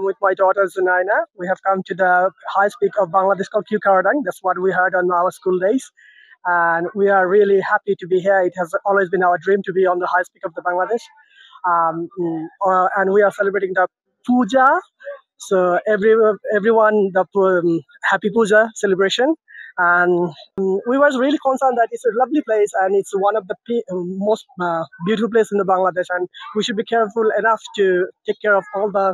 I'm with my daughter Zunaina. We have come to the highest peak of Bangladesh called Karadang. That's what we heard on our school days. And we are really happy to be here. It has always been our dream to be on the highest peak of the Bangladesh. And we are celebrating the puja. So everyone, the happy puja celebration. And we was really concerned that it's a lovely place and it's one of the most beautiful place in the Bangladesh, and we should be careful enough to take care of all the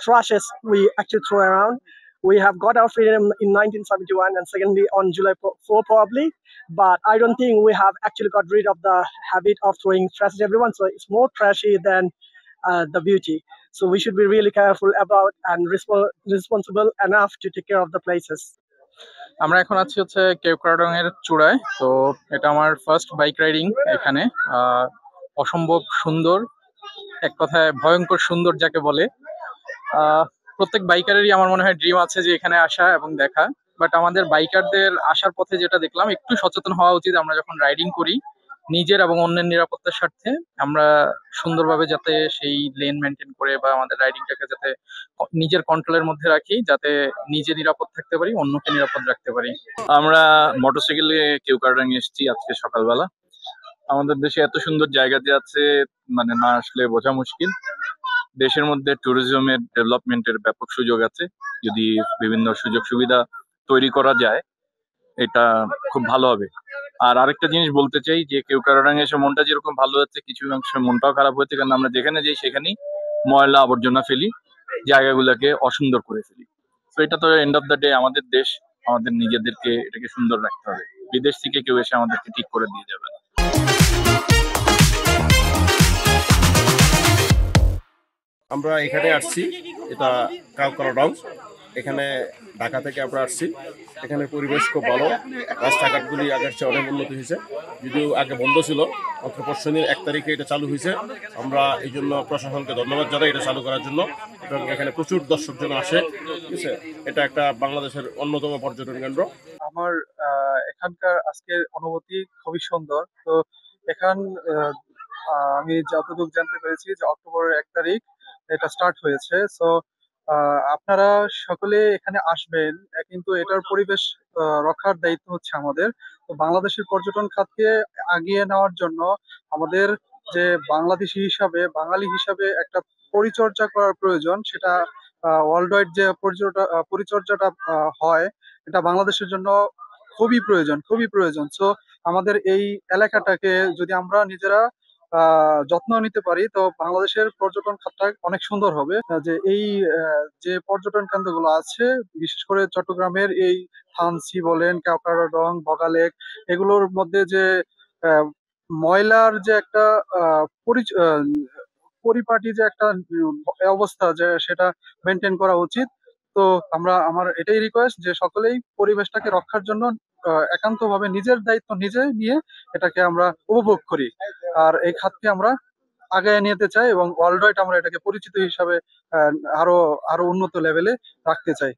trashes we actually throw around. We have got our freedom in 1971 and secondly on July 4 probably, but I don't think we have actually got rid of the habit of throwing trash everyone. So it's more trashy than the beauty. So we should be really careful about and responsible enough to take care of the places. আমরা এখন আছি হচ্ছে কেওক্রাডং এর চূড়ায়। তো এটা আমার first bike riding এখানে। অসম্ভব সুন্দর, এক কথায় ভয়ঙ্কর সুন্দর যাকে বলে। প্রত্যেক বাইকারেরই আমার মনে হয় ড্রিম আছে যে এখানে আসা এবং দেখা। বাট আমাদের বাইকারদের আসার পথে যেটা দেখলাম, একটু সচেতন হওয়া উচিত। আমরা যখন রাইডিং করি নিজের এবং অন্যের নিরাপত্তার স্বার্থে আমরা সুন্দরভাবে যাতে সেই লেন মেনটেন করে বা আমাদের রাইডিংটাকে যাতে নিজের কন্ট্রোলের মধ্যে রাখি, যাতে নিজে নিরাপদ থাকতে পারি, অন্যকে নিরাপদ রাখতে পারি। আমরা মোটরসাইকেলে কেওক্রাডং এসেছি আজকে সকালবেলা। আমাদের দেশে এত সুন্দর জায়গাতে আছে, মানে না আসলে বোঝা মুশকিল। দেশের মধ্যে ট্যুরিজমের ডেভেলপমেন্টের ব্যাপক সুযোগ আছে, যদি বিভিন্ন সুযোগ সুবিধা তৈরি করা যায় এটা খুব ভালো হবে। আর আরেকটা জিনিস বলতে চাই যে কেওক্রাডং এসে মনটা যেরকম ভালো হচ্ছে, কিছু অংশে মনটাও খারাপ হচ্ছে, কারণ আমরা যেখানে যাই সেখানেই ময়লা আবর্জনা ফেলি, জায়গাগুলোকে অসুন্দর করে ফেলি। তো এটা তো এন্ড অফ দ্য ডে আমাদের দেশ, আমাদের নিজেদেরকে এটাকে সুন্দর রাখতে হবে। বিদেশ থেকে কেউ এসে আমাদেরকে ঠিক করে দিয়ে যাবে না। আমরা এখানে আসছি, এটা কেওক্রাডং। এখানে ঢাকা থেকে আমরা আসছি। এখানে পরিবেশ খুব ভালো, রাস্তাঘাটগুলি আগের চেয়ে অনেক উন্নতি হয়েছে, যদিও আগে বন্ধ ছিল। মাত্র পরশুদিন 1 তারিখে এটা চালু হয়েছে। আমরা এই জন্য প্রশাসনকে ধন্যবাদ জানাই এটা চালু করার জন্য, এবং এখানে প্রচুর দর্শকজন আসে। ঠিক আছে, এটা একটা বাংলাদেশের অন্যতম পর্যটন কেন্দ্র। আমার এখানকার আজকের অনুভূতি খুবই সুন্দর। তো এখান আমি যতটুকু জানতে পেরেছি যে অক্টোবরের 1 তারিখ এটা স্টার্ট হয়েছে। সো আপনারা সকলে এখানে আসবেন, কিন্তু এটার পরিবেশ রক্ষার দায়িত্ব হচ্ছে আমাদের। তো বাংলাদেশের পর্যটন খাতকে আগিয়ে নেওয়ার জন্য আমাদের যে বাংলাদেশি হিসাবে, বাঙালি হিসাবে একটা পরিচর্যা করার প্রয়োজন। সেটা ওয়ার্ল্ড ওয়াইড যে পরিচর্যাটা হয়, এটা বাংলাদেশের জন্য খুবই প্রয়োজন। সো আমাদের এই এলাকাটাকে যদি আমরা নিজেরা যত্ন নিতে পারি, তো বাংলাদেশের পর্যটন খাতটা অনেক সুন্দর হবে। যে এই যে পর্যটন কেন্দ্রগুলো আছে, বিশেষ করে চট্টগ্রামের এই থানচি বলেন, কেওক্রাডং, বগালেক, এগুলোর মধ্যে যে ময়লার যে একটা পরিপাটি যে একটা অবস্থা, যে সেটা মেনটেন করা উচিত। তো আমার এটাই রিকোয়েস্ট যে সকলেই পরিবেশটাকে রক্ষার জন্য একান্তভাবে নিজের দায়িত্ব নিজে নিয়ে এটাকে আমরা উপভোগ করি, আর এই খাতকে আমরা আগায় নিতে চাই এবং ওয়ার্ল্ড ওয়াইড আমরা এটাকে পরিচিত হিসাবে আরো উন্নত লেভেলে রাখতে চাই।